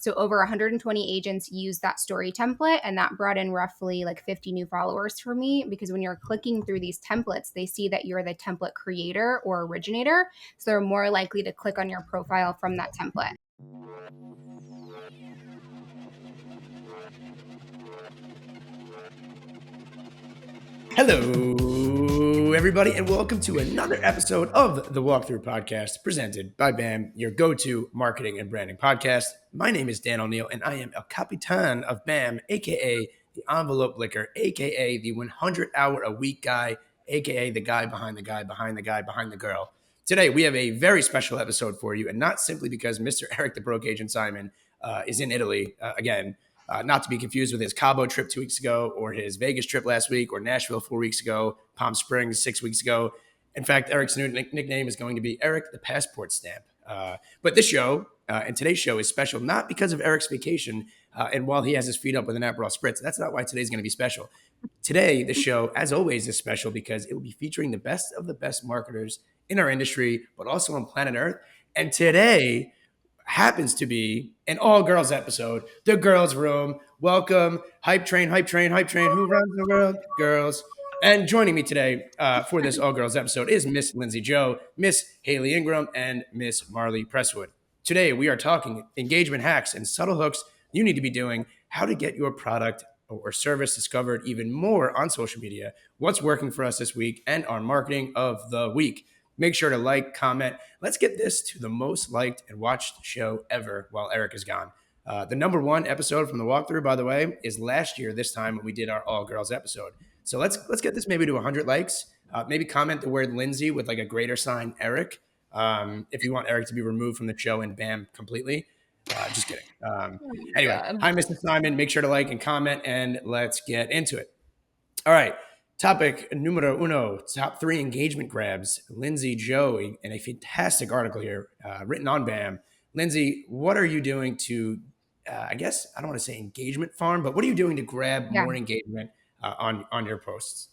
So over 120 agents use that story template, and that brought in roughly like 50 new followers for me, because when you're clicking through these templates, they see that you're the template creator or originator. So they're more likely to click on your profile from that template. Hello, everybody, and welcome to another episode of the Walkthrough Podcast presented by BAM, your go-to marketing and branding podcast. My name is Dan O'Neill, and I am El Capitan of BAM, aka the Envelope Licker, aka the 100-hour-a-week guy, aka the guy behind the guy behind the guy behind the girl. Today, we have a very special episode for you, and not simply because Mr. Eric the Broke Agent Simon is in Italy again. Not to be confused with his Cabo trip 2 weeks ago, or his Vegas trip last week, or Nashville 4 weeks ago, Palm Springs 6 weeks ago. In fact, Eric's new nickname is going to be Eric the Passport Stamp. But this show, and today's show, is special not because of Eric's vacation and while he has his feet up with an Aperol Spritz. That's not why today's going to be special. Today, the show, as always, is special because it will be featuring the best of the best marketers in our industry, but also on planet Earth. And today happens to be an all-girls episode, the girls' room. Welcome, hype train, hype train, hype train. Who runs the world? Girls. And joining me today for this all-girls episode is Miss Lindsay Joe, Miss Haley Ingram, and Miss Marley Presswood. Today we are talking engagement hacks and subtle hooks you need to be doing, how to get your product or service discovered even more on social media, what's working for us this week, and our marketing of the week. Make sure to like, comment. Let's get this to the most liked and watched show ever while Eric is gone. The number one episode from the walkthrough, by the way, is last year this time when we did our all girls episode. So let's get this maybe to 100 likes. Maybe comment the word Lindsay with like a greater sign Eric if you want Eric to be removed from the show and BAM completely. Just kidding. Anyway, hi, Mr. Simon. Make sure to like and comment, and let's get into it. All right. Topic numero uno, top 3 engagement grabs. Lindsay Joe, and a fantastic article here written on BAM. Lindsay, what are you doing to, I guess, I don't want to say engagement farm, but what are you doing to grab more engagement on your posts?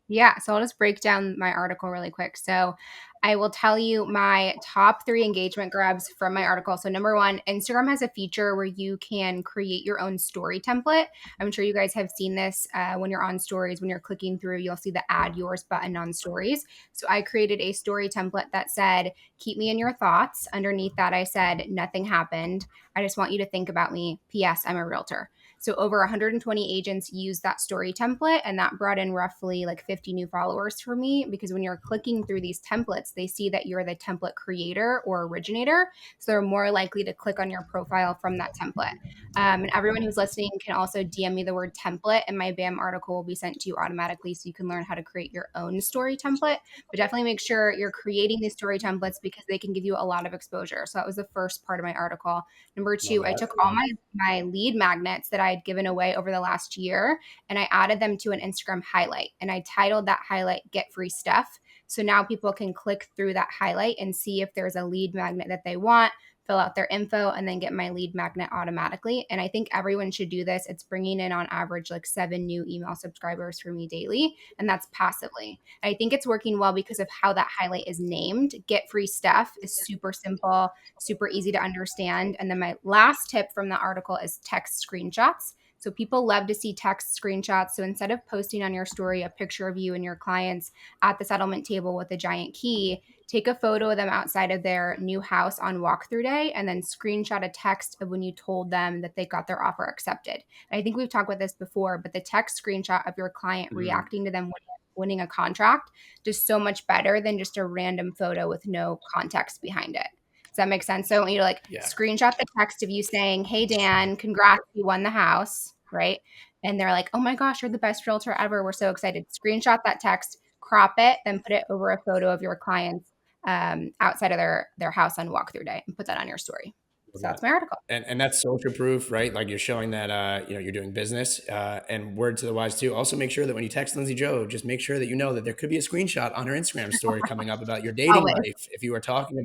Yeah, so I'll just break down my article really quick. So I will tell you my top 3 engagement grabs from my article. So number 1, Instagram has a feature where you can create your own story template. I'm sure you guys have seen this when you're on stories. When you're clicking through, you'll see the add yours button on stories. So I created a story template that said, keep me in your thoughts. Underneath that, I said, nothing happened. I just want you to think about me. P.S. I'm a realtor. So over 120 agents use that story template, and that brought in roughly like 50 new followers for me, because when you're clicking through these templates, they see that you're the template creator or originator. So they're more likely to click on your profile from that template. And everyone who's listening can also DM me the word template, and my BAM article will be sent to you automatically so you can learn how to create your own story template. But definitely make sure you're creating these story templates because they can give you a lot of exposure. So that was the first part of my article. Number 2, I took all my lead magnets that I had given away over the last year, and I added them to an Instagram highlight, and I titled that highlight Get Free Stuff. So now people can click through that highlight and see if there's a lead magnet that they want, fill out their info, and then get my lead magnet automatically. And I think everyone should do this. It's bringing in on average like 7 new email subscribers for me daily, and that's passively. And I think it's working well because of how that highlight is named. Get Free Stuff is super simple, super easy to understand. And then my last tip from the article is text screenshots. So people love to see text screenshots. So instead of posting on your story a picture of you and your clients at the settlement table with a giant key, take a photo of them outside of their new house on walkthrough day, and then screenshot a text of when you told them that they got their offer accepted. And I think we've talked about this before, but the text screenshot of your client reacting to them winning a contract is so much better than just a random photo with no context behind it. Does that make sense? So I want you to screenshot the text of you saying, hey, Dan, congrats, you won the house, right? And they're like, oh my gosh, you're the best realtor ever. We're so excited. Screenshot that text, crop it, then put it over a photo of your clients outside of their house on walkthrough day and put that on your story. So that's my article. And that's social proof, right? Like you're showing that, you're doing business and word to the wise too. Also make sure that when you text Lindsay Joe, just make sure that you know that there could be a screenshot on her Instagram story coming up about your dating life. If you're talking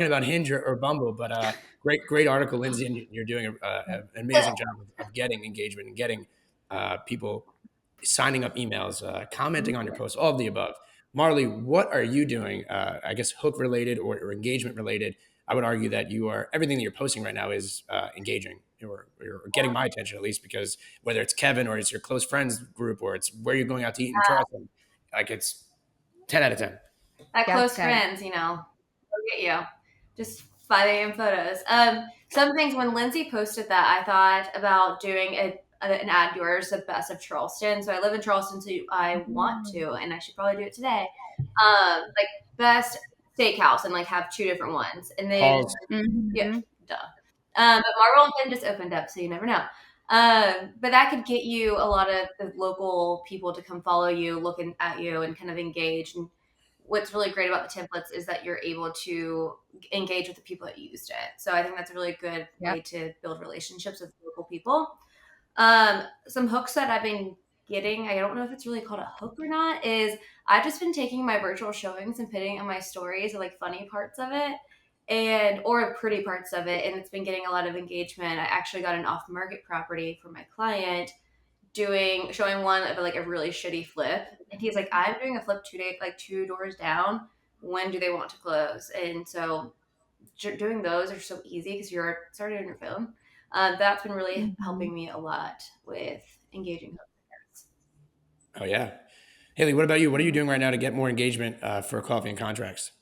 about Hinge or Bumble, but great article, Lindsay, and you're doing an amazing job of getting engagement and getting people signing up emails, commenting on your posts, all of the above. Marley, what are you doing? I guess hook related or engagement related I would argue that everything that you're posting right now is engaging or getting my attention at least, because whether it's Kevin or it's your close friends group or it's where you're going out to eat in Charleston, like it's 10 out of 10. That Yeah, it's close good. friends, look at you. Just 5 a.m. photos. Some things when Lindsay posted that, I thought about doing an ad yours, the best of Charleston. So I live in Charleston, so I want to, and I should probably do it today. Like best steakhouse and like have two different ones, and then Halls. yeah, Mm-hmm. duh. But Marvel and Finn just opened up, so you never know. But that could get you a lot of the local people to come follow you, looking at you, and kind of engage. And what's really great about the templates is that you're able to engage with the people that used it. So I think that's a really good Yep. way to build relationships with local people. Some hooks that I've been getting, I don't know if it's really called a hook or not, is I've just been taking my virtual showings and putting in my stories, like funny parts of it or pretty parts of it, and it's been getting a lot of engagement. I actually got an off market property for my client showing one of like a really shitty flip, and he's like, I'm doing a flip 2 day like 2 doors down, when do they want to close? And so doing those are so easy because you're started on your phone. That's been really Mm-hmm. helping me a lot with engaging customers. Oh yeah. Haley, what about you? What are you doing right now to get more engagement for coffee and contracts?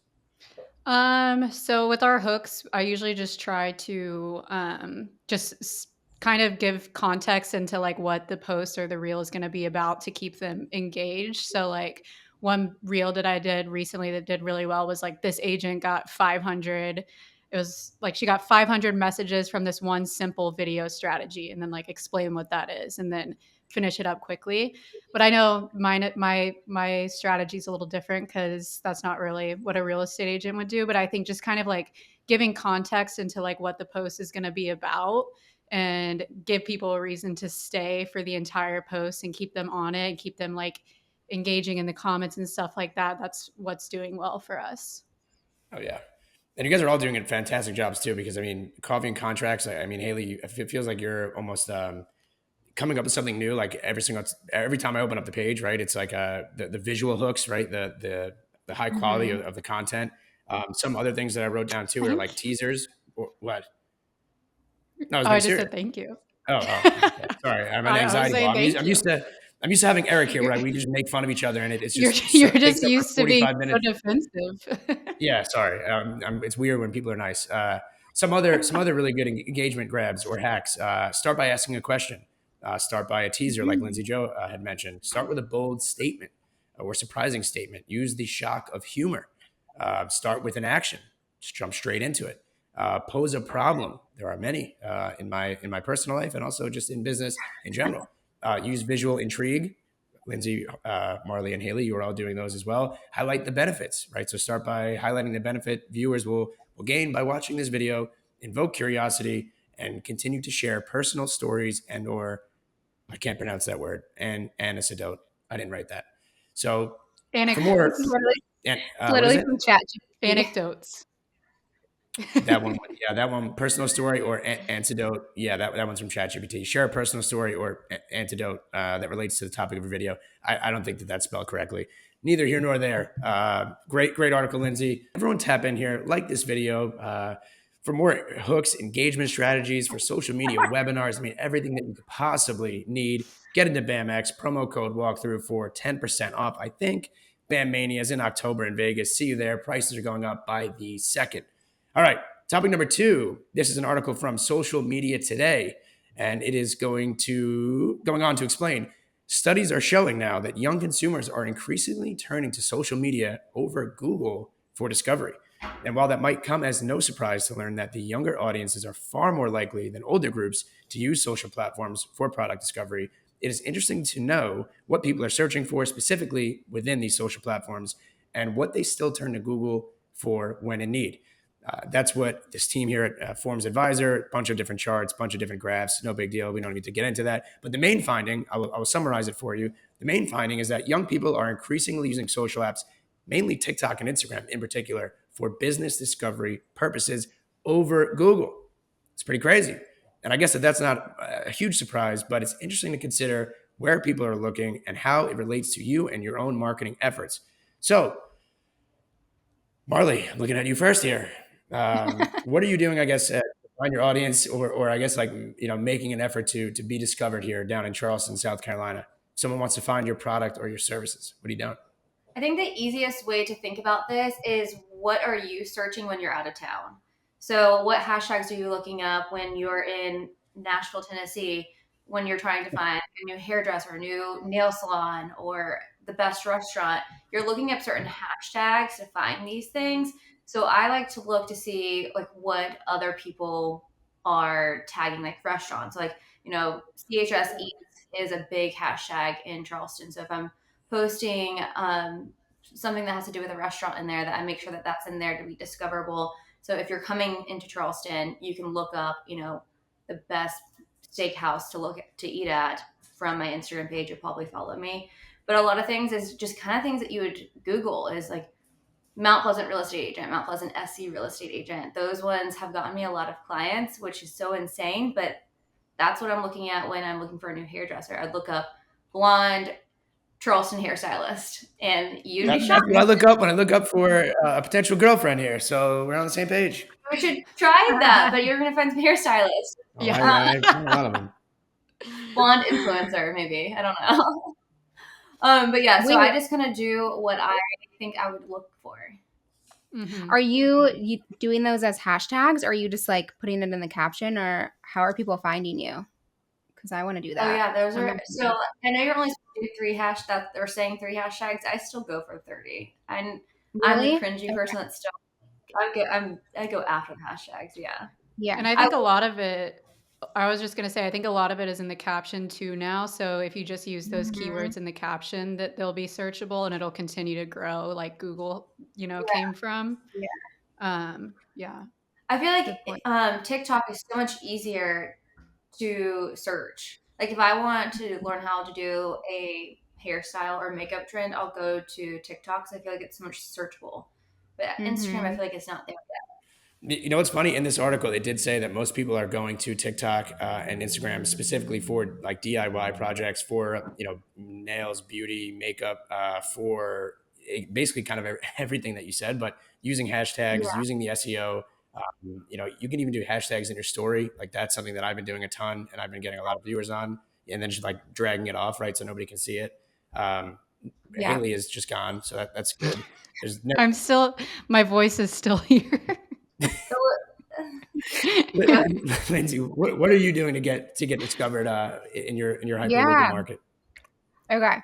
So with our hooks, I usually just try to kind of give context into like what the post or the reel is going to be about to keep them engaged. So like one reel that I did recently that did really well was like this agent got 500. It was like she got 500 messages from this one simple video strategy, and then like explain what that is, and then finish it up quickly. But I know my strategy is a little different because that's not really what a real estate agent would do. But I think just kind of like giving context into like what the post is going to be about and give people a reason to stay for the entire post and keep them on it and keep them like engaging in the comments and stuff like that. That's what's doing well for us. Oh yeah. And you guys are all doing fantastic jobs too, because I mean, coffee and contracts. I mean, Haley, it feels like you're almost coming up with something new. Like every time I open up the page, right? It's like the visual hooks, right? The high quality Mm-hmm. of the content. Some other things that I wrote down too are Thank like you. teasers. Or what? No, I was Oh, being I just serious. said thank you. Okay. Sorry, I'm an I was anxiety ball. saying thank you. I'm used to having Eric here, You're where we just make fun of each other, and it's you're just so, you're it takes just up our used to being 45 so minutes. defensive. Yeah, sorry. It's weird when people are nice. Some other really good engagement grabs or hacks. Start by asking a question. Start by a teaser, like Lindsay Joe had mentioned. Start with a bold statement or surprising statement. Use the shock of humor. Start with an action. Just jump straight into it. Pose a problem. There are many in my personal life and also just in business in general. Use visual intrigue. Lindsay, Marley, and Haley, you are all doing those as well. Highlight the benefits, right? So start by highlighting the benefit viewers will gain by watching this video. Invoke curiosity and continue to share personal stories and or I can't pronounce that word and anecdote. I didn't write that. So for more, It's Anecdotes. literally, and it's what is literally it? from ChatGPT. Anecdotes. That one, yeah, that one, personal story or antidote. Yeah, that one's from ChatGPT. Share a personal story or antidote that relates to the topic of a video. I don't think that that's spelled correctly. Neither here nor there. Great article, Lindsay. Everyone tap in here, like this video for more hooks, engagement strategies for social media, webinars. I mean, everything that you could possibly need. Get into BAMX, promo code walkthrough for 10% off. I think BAM Mania is in October in Vegas. See you there. Prices are going up by the second. All right, topic number 2. This is an article from Social Media Today, and it is going on to explain studies are showing now that young consumers are increasingly turning to social media over Google for discovery. And while that might come as no surprise to learn that the younger audiences are far more likely than older groups to use social platforms for product discovery, it is interesting to know what people are searching for specifically within these social platforms and what they still turn to Google for when in need. That's what this team here at Forms Advisor, a bunch of different charts, bunch of different graphs, no big deal. We don't need to get into that. But the main finding, I will summarize it for you. The main finding is that young people are increasingly using social apps, mainly TikTok and Instagram in particular, for business discovery purposes over Google. It's pretty crazy. And I guess that's not a huge surprise, but it's interesting to consider where people are looking and how it relates to you and your own marketing efforts. So, Marley, I'm looking at you first here. What are you doing, I guess, to find your audience, or I guess like making an effort to be discovered here down in Charleston, South Carolina? Someone wants to find your product or your services. What are you doing? I think the easiest way to think about this is, what are you searching when you're out of town? So, what hashtags are you looking up when you're in Nashville, Tennessee, when you're trying to find a new hairdresser, a new nail salon, or the best restaurant? You're looking up certain hashtags to find these things. So, I like to look to see like what other people are tagging, like restaurants. Like, CHS Eats is a big hashtag in Charleston. So, if I'm posting something that has to do with a restaurant in there, that I make sure that that's in there to be discoverable. So if you're coming into Charleston, you can look up, the best steakhouse to eat at from my Instagram page. You'll probably follow me. But a lot of things is just kind of things that you would Google, is like Mount Pleasant real estate agent, Mount Pleasant SC real estate agent. Those ones have gotten me a lot of clients, which is so insane. But that's what I'm looking at when I'm looking for a new hairdresser. I'd look up blonde Charleston hairstylist, and you'd be shocked. That's what I look up when I look up for a potential girlfriend here. So we're on the same page. We should try that, but you're gonna find some hairstylists. Oh, Yeah. I've seen a lot of them. Blonde influencer, maybe. I don't know. But yeah, so Wait. I just kind of do what I think I would look for. Mhm. Are you doing those as hashtags, or are you just like putting it in the caption, or how are people finding you? Because I want to do that. Oh yeah, those I'm are. not- So I know you're only supposed to do three hash that they're saying three hashtags. I still go for 30. I'm Really? the cringy person that still. I go after the hashtags. Yeah. Yeah. And I think a lot of it, I was just going to say, I think a lot of it is in the caption too now. So if you just use those keywords in the caption, that they'll be searchable and it'll continue to grow, like Google, came from. Yeah. I feel Good point. like TikTok is so much easier to search. Like if I want to learn how to do a hairstyle or makeup trend, I'll go to TikTok because I feel like it's so much searchable. But Instagram, I feel like it's not there yet. You know what's funny? In this article, they did say that most people are going to TikTok and Instagram specifically for like DIY projects, for nails, beauty, makeup, for basically kind of everything that you said. But using hashtags, using the SEO, you can even do hashtags in your story. Like that's something that I've been doing a ton, and I've been getting a lot of viewers on. And then just like dragging it off, right, so nobody can see it. Yeah. Haley is just gone, so that's good. There's no, I'm still, my voice is still here. Lindsay, what are you doing to get discovered in your hyper local market? Okay.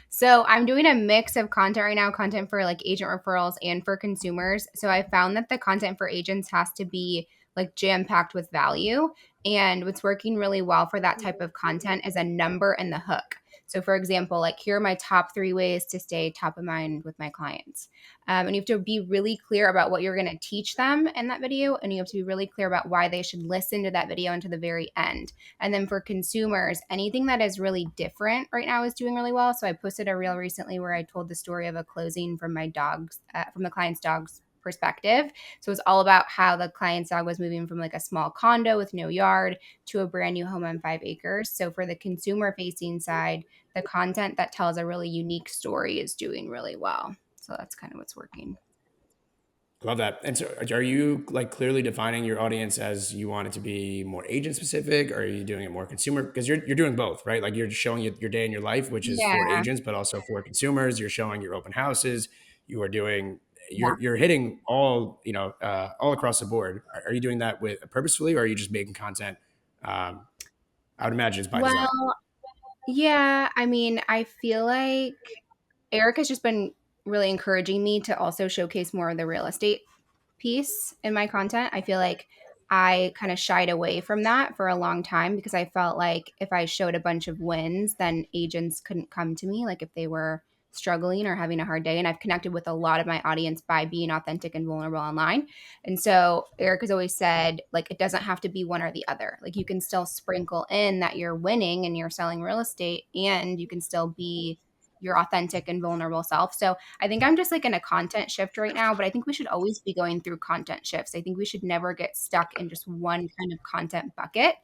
So I'm doing a mix of content right now, content for like agent referrals and for consumers. So I found that the content for agents has to be like jam-packed with value. And what's working really well for that type of content is a number and the hook. So for example, like here are my top 3 ways to stay top of mind with my clients. And you have to be really clear about what you're going to teach them in that video. And you have to be really clear about why they should listen to that video until the very end. And then for consumers, anything that is really different right now is doing really well. So I posted a reel recently where I told the story of a closing from my dogs, from the client's dog's perspective. So it's all about how the client's dog was moving from like a small condo with no yard to a brand new home on 5 acres. So for the consumer facing side, the content that tells a really unique story is doing really well. So that's kind of what's working. Love that. And so are you like clearly defining your audience as you want it to be more agent specific, or are you doing it more consumer? Because you're doing both, right? Like you're just showing your day in your life, which is for Yeah. agents, but also for consumers. You're showing your open houses. You are doing, Yeah. you're hitting all, all across the board. Are you doing that with purposefully, or are you just making content? I would imagine it's by design. Well, yeah. I mean, I feel like Eric has just been really encouraging me to also showcase more of the real estate piece in my content. I feel like I kind of shied away from that for a long time because I felt like if I showed a bunch of wins, then agents couldn't come to me, like if they were struggling or having a hard day. And I've connected with a lot of my audience by being authentic and vulnerable online. And so Eric has always said, like, it doesn't have to be one or the other. Like, you can still sprinkle in that you're winning and you're selling real estate, and you can still be your authentic and vulnerable self. So I think I'm just like in a content shift right now, but I think we should always be going through content shifts. I think we should never get stuck in just one kind of content bucket.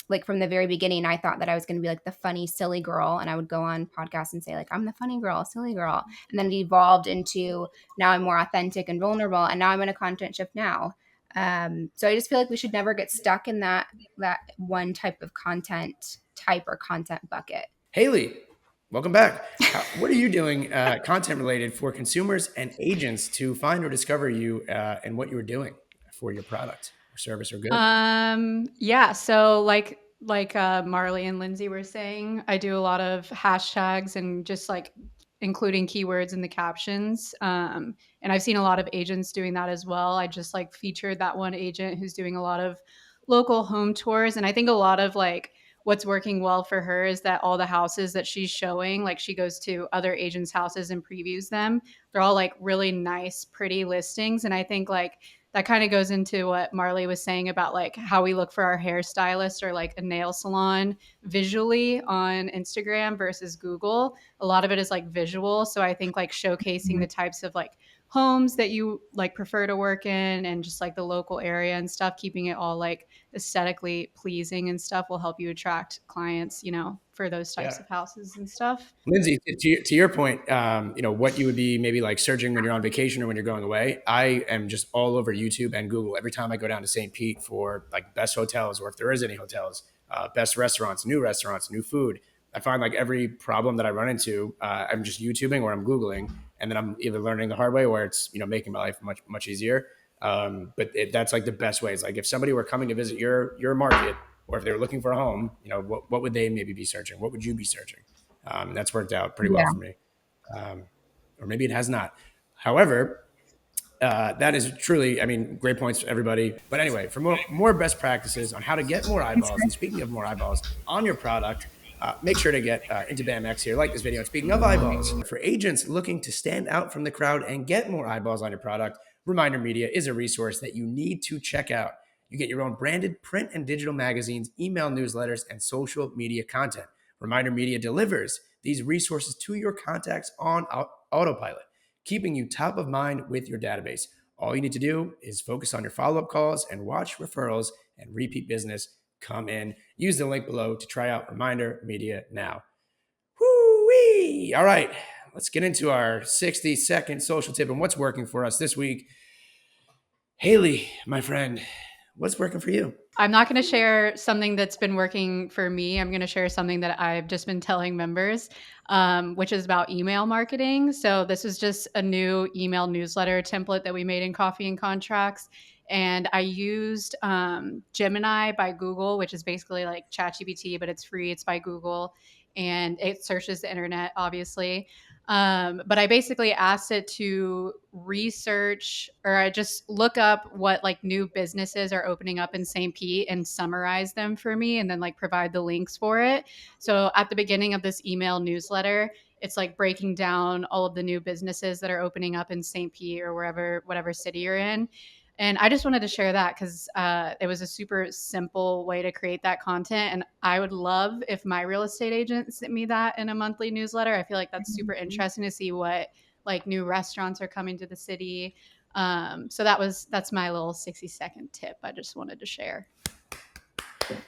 like from the very beginning, I thought that I was going to be like the funny, silly girl. And I would go on podcasts and say like, I'm the funny girl, silly girl. And then it evolved into now I'm more authentic and vulnerable. And now I'm in a content shift now. So I just feel like we should never get stuck in that one type of content type or content bucket. Haley, welcome back. What are you doing content related for consumers and agents to find or discover you and what you were doing for your product or service or good? Yeah. So Marley and Lindsay were saying, I do a lot of hashtags and just like including keywords in the captions. And I've seen a lot of agents doing that as well. I just like featured that one agent who's doing a lot of local home tours. And I think a lot of like what's working well for her is that all the houses that she's showing, like she goes to other agents' houses and previews them. They're all like really nice, pretty listings. And I think like that kind of goes into what Marley was saying about like how we look for our hairstylist or like a nail salon visually on Instagram versus Google. A lot of it is like visual. So I think like showcasing the types of like homes that you like prefer to work in and just like the local area and stuff, keeping it all like aesthetically pleasing and stuff will help you attract clients, for those types Yeah. of houses and stuff. Lindsay, to your point, what you would be maybe like searching when you're on vacation or when you're going away. I am just all over YouTube and Google every time I go down to St. Pete for like best hotels, or if there is any hotels, best restaurants, new food. I find like every problem that I run into, I'm just YouTubing or I'm Googling, and then I'm either learning the hard way or it's making my life much easier. That's like the best way. It's like if somebody were coming to visit your market, or if they were looking for a home, what would they maybe be searching? What would you be searching? That's worked out pretty well Yeah. for me. Or maybe it has not. However, that is truly, great points for everybody. But anyway, for more best practices on how to get more eyeballs, and speaking of more eyeballs on your product, make sure to get into BAMX here, like this video. And speaking of eyeballs, for agents looking to stand out from the crowd and get more eyeballs on your product, Reminder Media is a resource that you need to check out. You get your own branded print and digital magazines, email newsletters, and social media content. Reminder Media delivers these resources to your contacts on autopilot, keeping you top of mind with your database. All you need to do is focus on your follow-up calls and watch referrals and repeat business come in. Use the link below to try out Reminder Media now. Woo-wee! All right, let's get into our 60-second social tip and what's working for us this week. Haley, my friend, what's working for you? I'm not going to share something that's been working for me. I'm going to share something that I've just been telling members, which is about email marketing. So this is just a new email newsletter template that we made in Coffee and Contracts. And I used Gemini by Google, which is basically like ChatGPT, but it's free. It's by Google. And it searches the internet, obviously. But I basically asked it to research, or I just look up what like new businesses are opening up in St. Pete and summarize them for me and then like provide the links for it. So at the beginning of this email newsletter, it's like breaking down all of the new businesses that are opening up in St. Pete or whatever city you're in. And I just wanted to share that because it was a super simple way to create that content. And I would love if my real estate agent sent me that in a monthly newsletter. I feel like that's super interesting to see what like new restaurants are coming to the city. So that's my little 60-second tip I just wanted to share.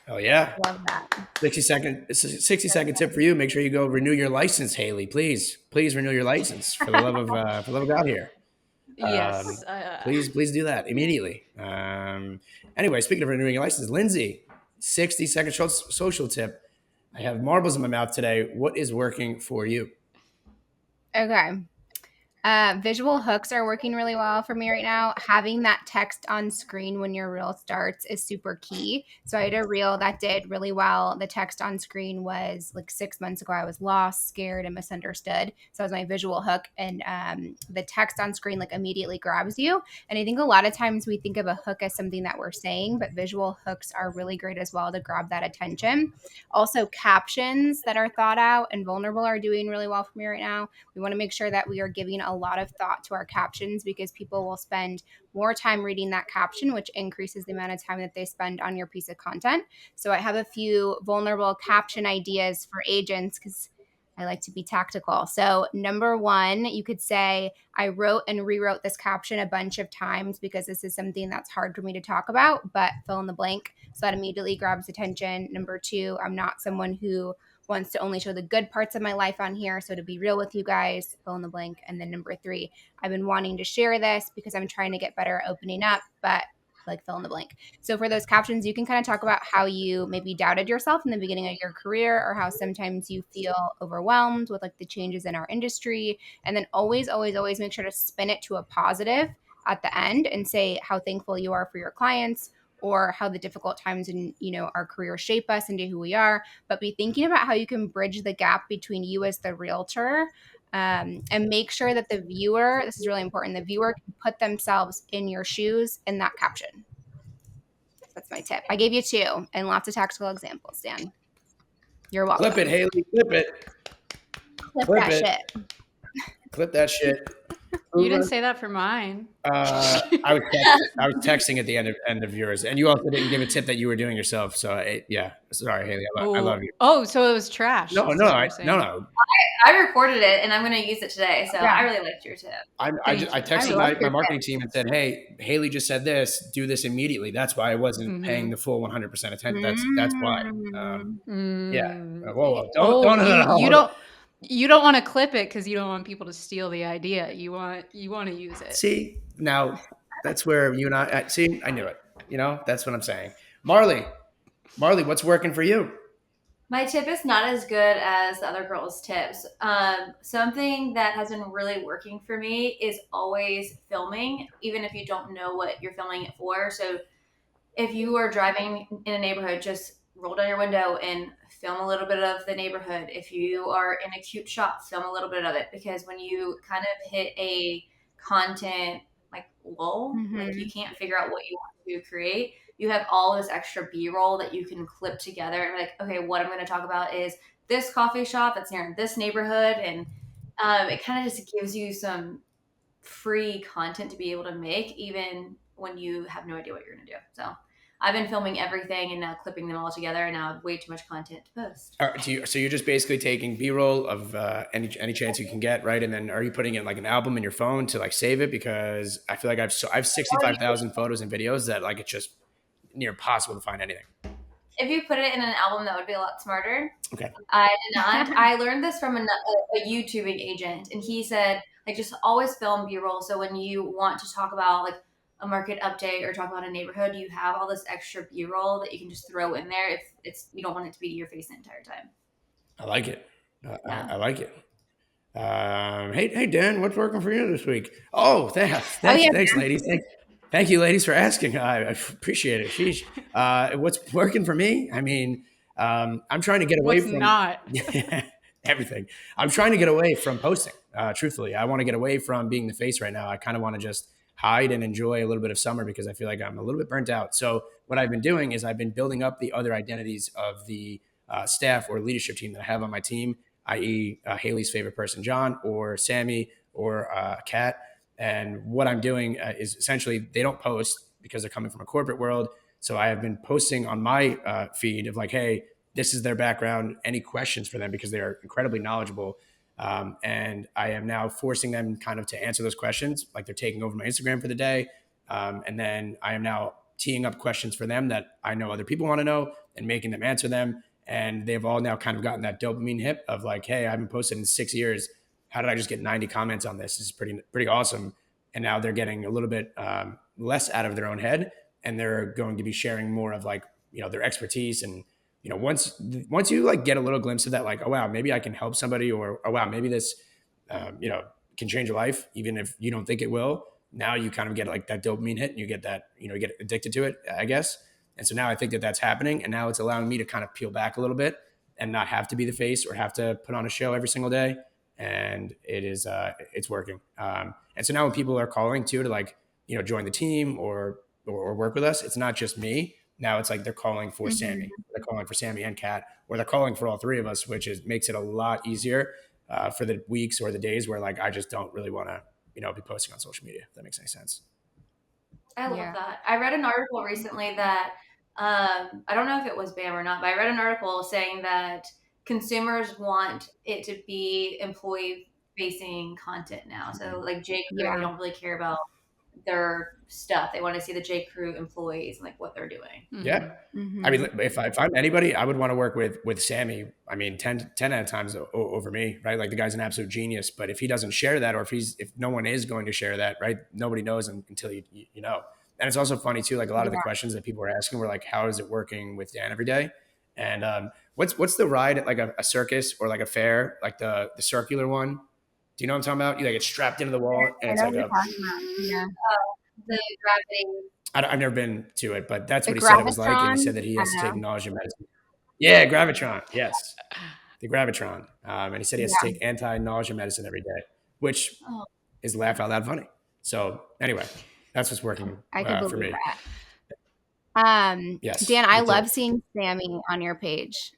Oh yeah. Love that. 60-second tip for you. Make sure you go renew your license, Haley. Please renew your license for the love of God here. Yes. Please do that immediately. Anyway, speaking of renewing your license, Lindsay, 60-second social tip. I have marbles in my mouth today. What is working for you? Okay. Visual hooks are working really well for me right now. Having that text on screen when your reel starts is super key. So I had a reel that did really well. The text on screen was like 6 months ago. I was lost, scared, and misunderstood. So that was my visual hook. And the text on screen like immediately grabs you. And I think a lot of times we think of a hook as something that we're saying, but visual hooks are really great as well to grab that attention. Also, captions that are thought out and vulnerable are doing really well for me right now. We want to make sure that we are giving a lot of thought to our captions because people will spend more time reading that caption, which increases the amount of time that they spend on your piece of content. So I have a few vulnerable caption ideas for agents because I like to be tactical. So, number one, you could say, I wrote and rewrote this caption a bunch of times because this is something that's hard for me to talk about, but fill in the blank. So that immediately grabs attention. Number two, I'm not someone who wants to only show the good parts of my life on here. So to be real with you guys, fill in the blank. And then number three, I've been wanting to share this because I'm trying to get better at opening up, but like fill in the blank. So for those captions, you can kind of talk about how you maybe doubted yourself in the beginning of your career, or how sometimes you feel overwhelmed with like the changes in our industry. And then always make sure to spin it to a positive at the end and say how thankful you are for your clients, or how the difficult times in our career shape us into who we are. But be thinking about how you can bridge the gap between you as the realtor, and make sure that the viewer, this is really important, the viewer can put themselves in your shoes in that caption. That's my tip. I gave you two and lots of tactical examples, Dan. You're welcome. Clip it, Haley. Clip it. Clip Clip that it. shit. Clip that shit. You didn't say that for mine. I was texting at the end of yours, and you also didn't give a tip that you were doing yourself. So yeah, sorry, Haley. I love you. Oh, so it was trash. No. I recorded it and I'm going to use it today. So Yeah. I really liked your tip. I texted my marketing team and said, "Hey, Haley just said this. Do this immediately." That's why I wasn't paying the full 100% attention. That's why. Yeah. Whoa. Don't. You don't want to clip it because you don't want people to steal the idea. You want to use it. See, now that's where you and I see. I knew it. That's what I'm saying. Marley, what's working for you? My tip is not as good as the other girls' tips. Something that has been really working for me is always filming, even if you don't know what you're filming it for. So if you are driving in a neighborhood, just roll down your window and film a little bit of the neighborhood. If you are in a cute shop, film a little bit of it, because when you kind of hit a content like lull, like you can't figure out what you want to create, you have all this extra B-roll that you can clip together and be like, okay, what I'm going to talk about is this coffee shop that's near this neighborhood. And it kind of just gives you some free content to be able to make, even when you have no idea what you're going to do. So I've been filming everything and now clipping them all together, and now I have way too much content to post. So you're just basically taking B-roll of any chance you can get, right? And then are you putting it in like an album in your phone to like save it? Because I feel like I have 65,000 photos and videos that like it's just near impossible to find anything. If you put it in an album, that would be a lot smarter. Okay. I did not. I learned this from a YouTubing agent, and he said, like, just always film B-roll. So when you want to talk about like a market update or talk about a neighborhood, you have all this extra B-roll that you can just throw in there if you don't want it to be your face the entire time. I like it. I like it. Hey, Dan, what's working for you this week? Oh, thanks, ladies. Thank you, ladies, for asking. I appreciate it. Sheesh. What's working for me? I mean, I'm trying to get away from not everything. I'm trying to get away from posting. Truthfully, I want to get away from being the face right now. I kind of want to just hide and enjoy a little bit of summer because I feel like I'm a little bit burnt out. So what I've been doing is I've been building up the other identities of the staff or leadership team that I have on my team, i.e. Haley's favorite person, John, or Sammy, or Kat. And what I'm doing is essentially they don't post because they're coming from a corporate world. So I have been posting on my feed of like, hey, this is their background, any questions for them, because they are incredibly knowledgeable. And I am now forcing them kind of to answer those questions, like they're taking over my Instagram for the day. And then I am now teeing up questions for them that I know other people want to know and making them answer them. And they've all now kind of gotten that dopamine hit of like, hey, I haven't posted in 6 years. How did I just get 90 comments on this? This is pretty awesome. And now they're getting a little bit less out of their own head, and they're going to be sharing more of like, their expertise. And, once you like get a little glimpse of that, like, oh, wow, maybe I can help somebody, or, oh, wow, maybe this, can change your life, even if you don't think it will. Now you kind of get like that dopamine hit and you get that, you get addicted to it, I guess. And so now I think that that's happening. And now it's allowing me to kind of peel back a little bit and not have to be the face or have to put on a show every single day. And it's working. And so now when people are calling too to like, join the team or work with us, it's not just me. Now it's like they're calling for Sammy. They're calling for Sammy and Kat, or they're calling for all three of us, which makes it a lot easier for the weeks or the days where like I just don't really want to, be posting on social media. If that makes any sense. I love that. I read an article recently that I don't know if it was BAM or not, but I read an article saying that consumers want it to be employee facing content now. So like J. Crew, they Yeah. don't really care about their stuff. They want to see the J. Crew employees and like what they're doing. Yeah. I mean, if I'm anybody, I would want to work with Sammy. I mean, 10 out of times over me, right? Like the guy's an absolute genius, but if he doesn't share that, or if no one is going to share that, right? Nobody knows until you know. And it's also funny too, like a lot of the questions that people were asking were like, how is it working with Dan every day? And what's the ride at like a circus or like a fair, like the circular one? Do you know what I'm talking about? You like get strapped into the wall and I it's know like what you're a talking about. Yeah. The gravity. I've never been to it, but that's The what he said it was like. And he Gravitron. said that he I has to take know. nausea medicine. Yeah, Gravitron. Yes, the Gravitron. And he said he has to Yeah. take anti-nausea medicine every day, which is laugh out loud funny. So anyway, that's what's working I could for believe me. that. Yes, Dan, I me too. love seeing Sammy on your page.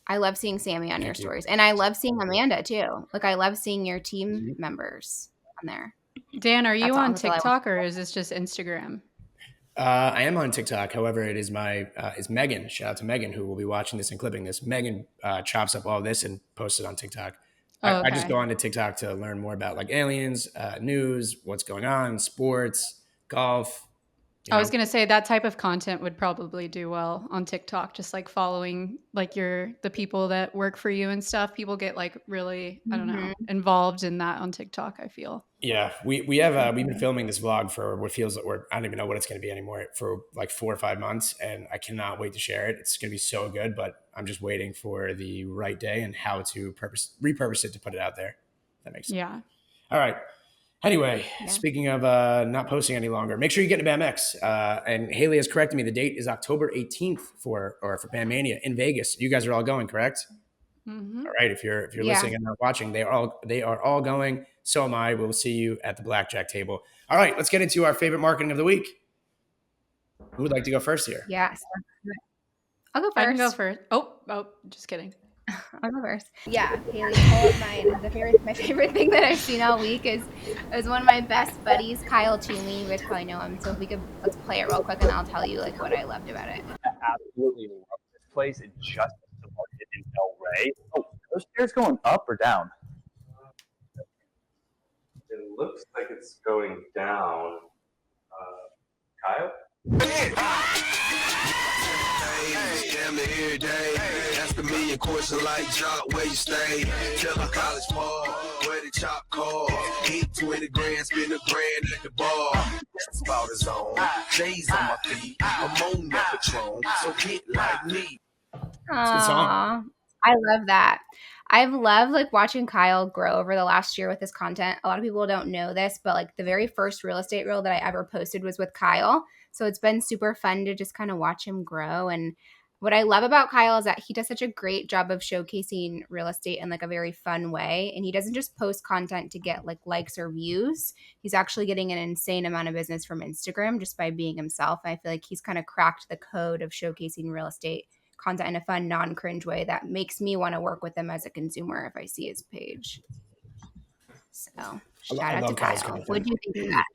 I love seeing Sammy on your Thank you. stories. And I love seeing Amanda too. Like I love seeing your team Mhm. members on there. Dan, are you That's all. on That's all I want. TikTok or is this just Instagram? I am on TikTok. However, it is is Megan. Shout out to Megan who will be watching this and clipping this. Megan chops up all this and posts it on TikTok. Oh, I just okay. go on to TikTok to learn more about like aliens, news, what's going on, sports, golf. I was going to say that type of content would probably do well on TikTok, just like following like the people that work for you and stuff. People get like really, I don't know, involved in that on TikTok, I feel. Yeah, we have we've been filming this vlog for what feels like I don't even know what it's going to be anymore, for like 4 or 5 months, and I cannot wait to share it. It's going to be so good, but I'm just waiting for the right day and how to repurpose it to put it out there. That makes sense. Yeah. All right. Anyway, speaking of not posting any longer, make sure you get to BAMX. And Haley has corrected me. The date is October 18th for BAM Mania in Vegas. You guys are all going, correct? Mm-hmm. All right. If you're listening and not watching, they are all going. So am I. We'll see you at the blackjack table. All right. Let's get into our favorite marketing of the week. Who would like to go first here? Yes. I'll go first. I can go first. Oh, just kidding. I'll go first. Yeah, Haley, pull up mine. My favorite thing that I've seen all week is one of my best buddies, Kyle Toomey. You guys probably know him, so let's play it real quick, and I'll tell you like what I loved about it. I absolutely love this place. It just started in El Rey. Oh, are those stairs going up or down? It looks like it's going down. Kyle? Damn the every day. Ask a million questions like job, where you stay. Tell a college ball, where the chop call. Eat 20 grand, spend a grand at the bar. Spout is on, J's on my feet. I'm on that Patron, so get like me. Aww, I love that. I've loved like watching Kyle grow over the last year with his content. A lot of people don't know this, but like the very first real estate reel that I ever posted was with Kyle. So it's been super fun to just kind of watch him grow. And what I love about Kyle is that he does such a great job of showcasing real estate in like a very fun way. And he doesn't just post content to get like likes or views. He's actually getting an insane amount of business from Instagram just by being himself. And I feel like he's kind of cracked the code of showcasing real estate content in a fun, non-cringe way that makes me want to work with him as a consumer if I see his page. So shout out to Kyle. What do you think of that?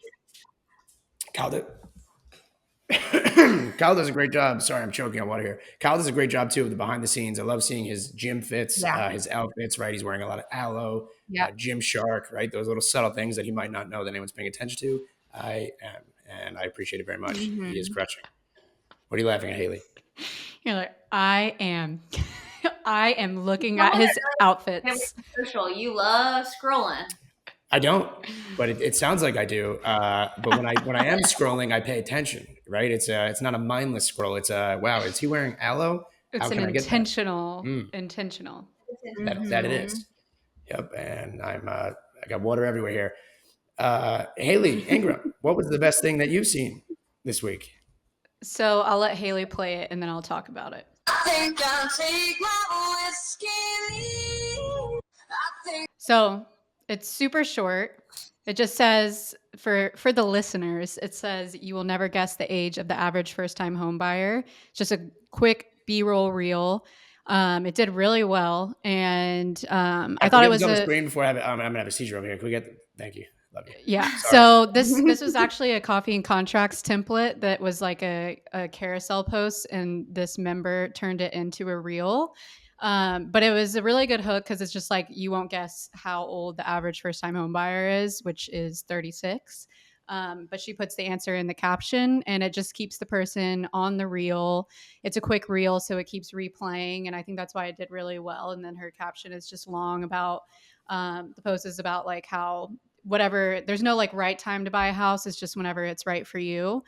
Kyle does a great job. Sorry, I'm choking on water here. Kyle does a great job too of the behind the scenes. I love seeing his gym fits, his outfits, right? He's wearing a lot of aloe, Gymshark, right? Those little subtle things that he might not know that anyone's paying attention to. I am, and I appreciate it very much. He is crushing. What are you laughing at, Haley? You're like, I am looking at his outfits. You love scrolling. I don't, but it sounds like I do. But when I am scrolling, I pay attention, right? It's not a mindless scroll. It's wow, is he wearing aloe? It's an intentional. That it is. Yep, and I got water everywhere here. Haley Ingram, what was the best thing that you've seen this week? So I'll let Haley play it and then I'll talk about it. I think I'll take my whiskey. So it's super short. It just says, for the listeners, it says, you will never guess the age of the average first-time home buyer. It's just a quick B-roll reel. It did really well. And I thought it was on the screen before I'm going to have a seizure over here. Can we get, thank you. Love you. Yeah. So this was actually a coffee and contracts template that was like a carousel post, and this member turned it into a reel. But it was a really good hook because it's just like you won't guess how old the average first time home buyer is, which is 36. But she puts the answer in the caption and it just keeps the person on the reel. It's a quick reel, so it keeps replaying. And I think that's why it did really well. And then her caption is just long about the post is about like how whatever, there's no like right time to buy a house, it's just whenever it's right for you.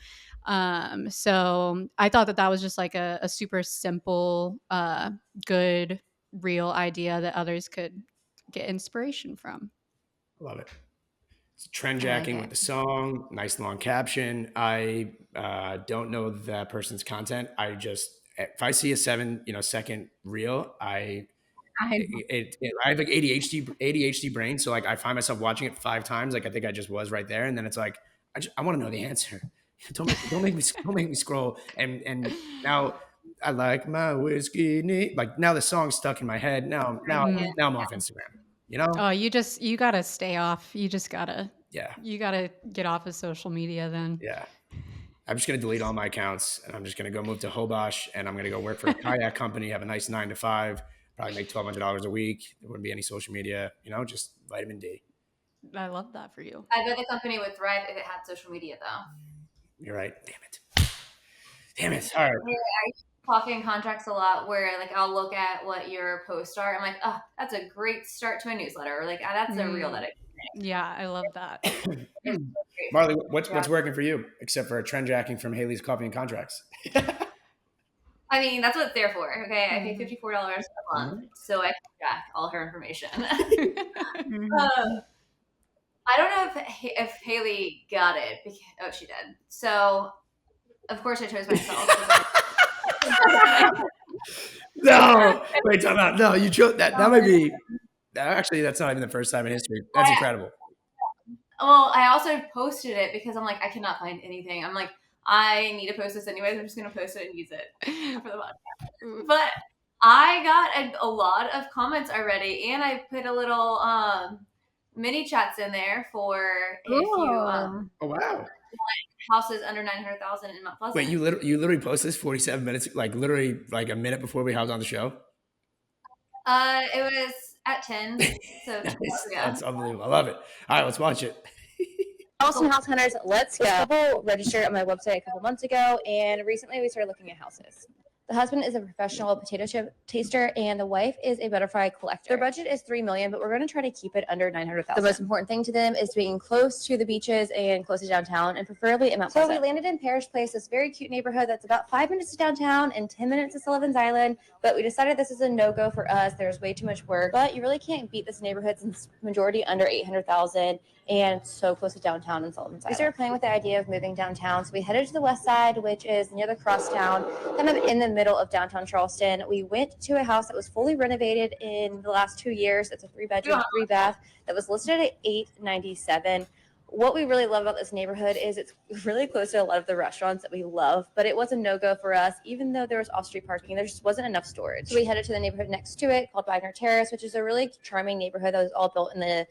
So I thought that that was just like a super simple, good, real idea that others could get inspiration from. Love it. It's trend I like jacking with it. the song, nice long caption. I don't know that person's content. I just if I see a 7 second reel, I I have like ADHD brain, so like I find myself watching it 5 times. Like I think I just was right there, and then it's like I want to know the answer. Don't make me scroll. And now I like my whiskey neat. Like now the song's stuck in my head. Mhm. Now I'm off Instagram. You know? Oh, you gotta stay off. Yeah, You gotta get off of social media then. yeah. I'm just gonna delete all my accounts, and I'm just gonna go move to Hobosh, and I'm gonna go work for a kayak company, have a nice 9 to 5, probably make $1,200 a week. There wouldn't be any social media. Just vitamin D. I love that for you. I bet the company would thrive if it had social media, though. You're right. Damn it. Damn it. All right. Yeah, I use talking contracts a lot where like I'll look at what your posts are. I'm like, oh, that's a great start to my newsletter. Or like, ah, that's a reel that I Yeah, I love that. it's so great. Marley, what's Yeah. working for you except for trend jacking from Haley's Coffee and Contracts? I mean, that's what it's there for. Okay, I pay $54 a month so I can track all her information. Mhm. I don't know if Haley got it. Oh, she did. So, of course, I chose myself. No, wait, time out. No, you chose that. That might be. Actually, that's not even the first time in history. That's incredible. Well, I also posted it because I'm like, I cannot find anything. I'm like, I need to post this anyways. I'm just going to post it and use it for the podcast. But I got a lot of comments already, and I put a little mini chats in there for if you Cool. Oh wow! houses under 900,000 in Mount Pleasant. Wait, you literally posted this 47 minutes, like literally like a minute before we hopped on the show. It was at 10, so 2 hours ago. That's unbelievable. I love it. All right, let's watch it. Austin House Hunters, let's go. A couple registered on my website a couple months ago, and recently we started looking at houses. The husband is a professional potato chip taster, and the wife is a butterfly collector. Their budget is $3 million, but we're going to try to keep it under $900,000. The most important thing to them is being close to the beaches and close to downtown, and preferably in Mount Pleasant. So we landed in Parish Place, this very cute neighborhood that's about 5 minutes to downtown and 10 minutes to Sullivan's Island. But we decided this is a no-go for us. There's way too much work, but you really can't beat this neighborhood since majority under $800,000. And so close to downtown in Sullivan's Island. We started playing with the idea of moving downtown. So we headed to the west side, which is near the crosstown, kind of in the middle of downtown Charleston. We went to a house that was fully renovated in the last 2 years. It's a 3-bedroom, 3-bath that was listed at $897. What we really love about this neighborhood is it's really close to a lot of the restaurants that we love, but it was a no-go for us, even though there was off-street parking. There just wasn't enough storage. So we headed to the neighborhood next to it called Wagner Terrace, which is a really charming neighborhood that was all built in the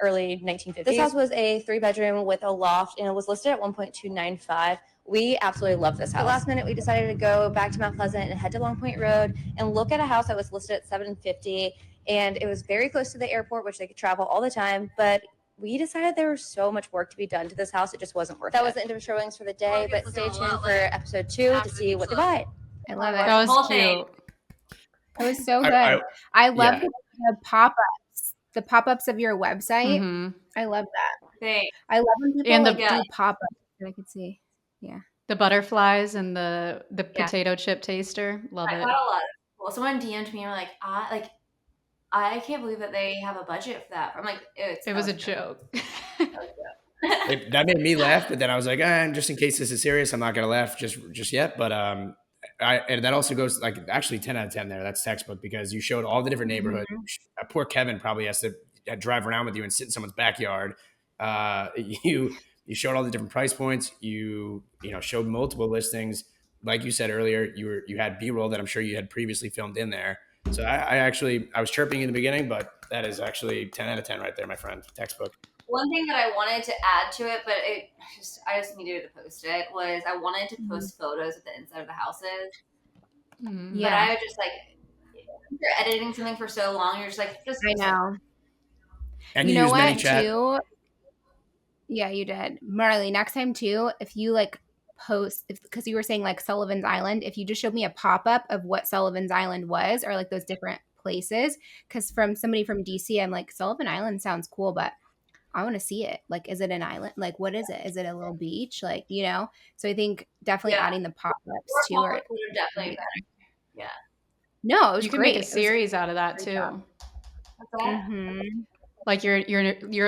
early 1950s. This house was a 3-bedroom with a loft, and it was listed at $1.295. We absolutely love this house. At the last minute, we decided to go back to Mount Pleasant and head to Long Point Road and look at a house that was listed at $750, and it was very close to the airport, which they could travel all the time, but we decided there was so much work to be done to this house, it just wasn't worth it. That was the end of showings for the day, but stay tuned for episode 2 to see what they buy. I love it. That Whole was thing. cute. It was so good. I- I love yeah. the pop-ups. The pop-ups of your website. Mhm. I love that. Thanks. I love when people And the- do pop-ups that I could see. Yeah. The butterflies and the Yeah. potato chip taster. Love I it. got a lot of well, someone DM'd me and were like, I can't believe that they have a budget for that. I'm like, It was a joke. That made me laugh, but then I was like, just in case this is serious, I'm not gonna laugh just yet. But and that also goes like actually 10 out of 10 there. That's textbook because you showed all the different neighborhoods. Poor Kevin probably has to drive around with you and sit in someone's backyard. You showed all the different price points. You showed multiple listings. Like you said earlier, you had B-roll that I'm sure you had previously filmed in there. So I was chirping in the beginning, but that is actually 10 out of 10 right there, my friend. Textbook. One thing that I wanted to add to it, but I just needed to post it, was I wanted to post photos of the inside of the houses. Mhm. But Yeah. I would just you're editing something for so long, you're just like, I know. And You you know use what, ManyChat. too? Yeah, you did. Marley, next time, too, if you, like, post, because you were saying, like, Sullivan's Island, if you just showed me a pop-up of what Sullivan's Island was or, like, those different places, because from somebody from DC, I'm like, Sullivan Island sounds cool, but I want to see it. Like, is it an island? Like, what is it? Is it a little beach? Like, you know? So I think definitely adding the pop-ups too. More would have definitely been. Yeah. No, it was You can make a great. series out of that too. What's that? Mm-hmm. Like your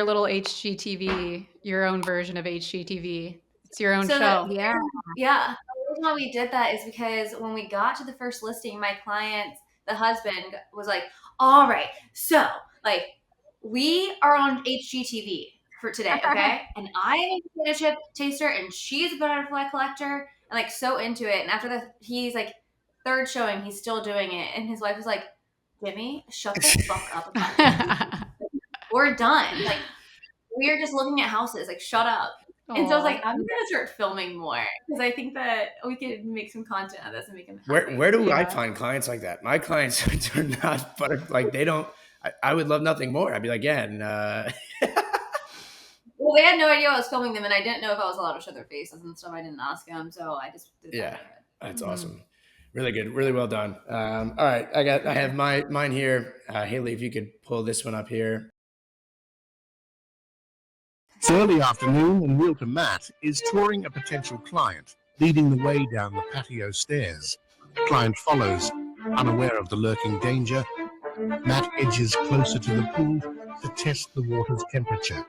little HGTV, your own version of HGTV. It's your own So show. Yeah. Yeah. The reason why we did that is because when we got to the first listing, my client, the husband, was like, all right, so like we are on HGTV for today, okay? And I am a potato chip taster and she's a butterfly collector and like so into it. And after he's like third showing, he's still doing it. And his wife was like, Jimmy, shut the fuck up about it. We're done. Like we're just looking at houses. Like shut up. And so I was like, I'm gonna start filming more because I think that we could make some content out of this and make them happy. Where do I find clients like that? My clients are not, but like they don't. I would love nothing more. I'd be like, yeah, and well, they had no idea I was filming them, and I didn't know if I was allowed to show their faces and stuff. I didn't ask them, so I just did that. Yeah, that's awesome. Really good, really well done. All right, I have mine here. Haley, if you could pull this one up here. It's early afternoon and realtor Matt is touring a potential client, leading the way down the patio stairs. The client follows, unaware of the lurking danger. Matt edges closer to the pool to test the water's temperature.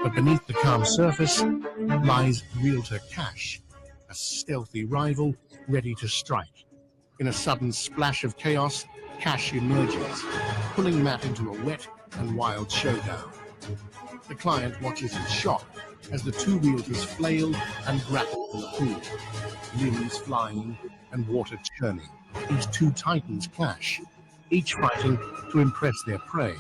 But beneath the calm surface lies realtor Cash, a stealthy rival ready to strike. In a sudden splash of chaos, Cash emerges, pulling Matt into a wet and wild showdown. The client watches in shock as the two realtors flail and grapple in the pool, limbs flying and water churning. These two titans clash, each fighting to impress their prey.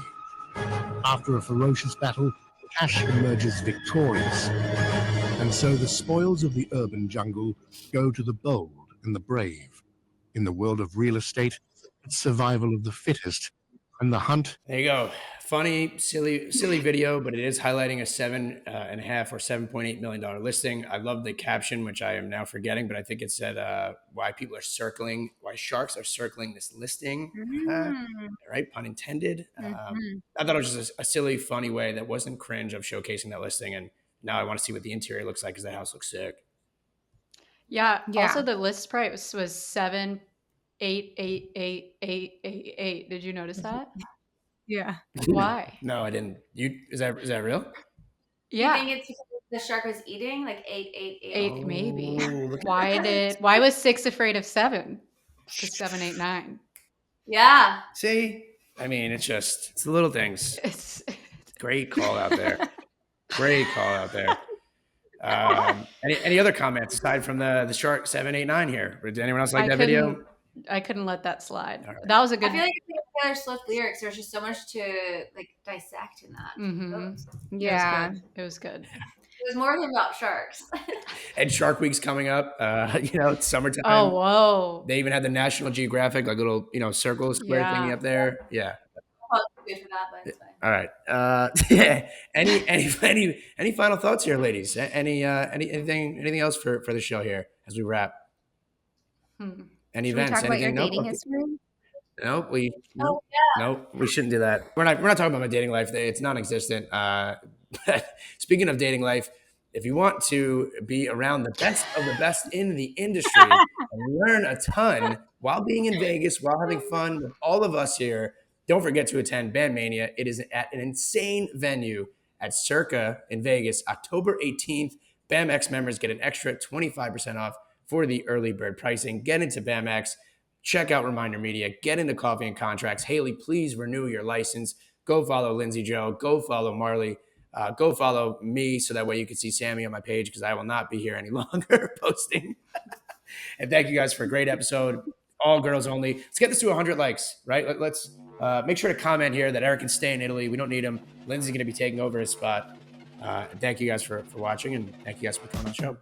After a ferocious battle, Cash emerges victorious, and so the spoils of the urban jungle go to the bold and the brave. In the world of real estate, it's survival of the fittest, and the hunt. There you go. Funny, silly video, but it is highlighting a $7.5 or $7.8 million listing. I love the caption, which I am now forgetting, but I think it said why sharks are circling this listing. Right, pun intended. I thought it was just a silly, funny way that wasn't cringe of showcasing that listing, and now I want to see what the interior looks like because the house looks sick. Yeah. Also, the list price was 7,888,888. Did you notice that? Yeah. Why? No, I didn't. Is that real? Yeah. You think it's because the shark was eating like 888? 8 maybe. look at Why was 6 afraid of 7? Because 7, 8, 9. Yeah. See, I mean, it's the little things. It's Great call out there. Great call out there. Any other comments aside from the shark 789 here? Did anyone else like that video? I couldn't let that slide. All right. That was a good. I feel like it's like Taylor Swift lyrics. There's just so much to like dissect in that. Mm-hmm. Yeah. It was good. It was more than about sharks. And Shark Week's coming up. It's summertime. Oh, whoa. They even had the National Geographic, like little, circle square thingy up there. Yeah. Good for that, but it's fine. All right. Any final thoughts here, ladies? Anything else for the show here as we wrap? Any Should we events? talk about your Anything? dating history? Nope. Yeah. We shouldn't do that. We're not talking about my dating life. It's non-existent. Speaking of dating life, if you want to be around the best of the best in the industry and learn a ton while being in Vegas, while having fun with all of us here, don't forget to attend Band Mania. It is at an insane venue at Circa in Vegas, October 18th. BAMX members get an extra 25% off for the early bird pricing. Get into BAMX. Check out Reminder Media. Get into Coffee and Contracts. Haley, please renew your license. Go follow Lindsay Joe. Go follow Marley. Go follow me so that way you can see Sammy on my page because I will not be here any longer posting. And thank you guys for a great episode. All girls only. Let's get this to 100 likes, right? Let's make sure to comment here that Eric can stay in Italy. We don't need him. Lindsay's going to be taking over his spot. And thank you guys for watching, and thank you guys for coming on the show.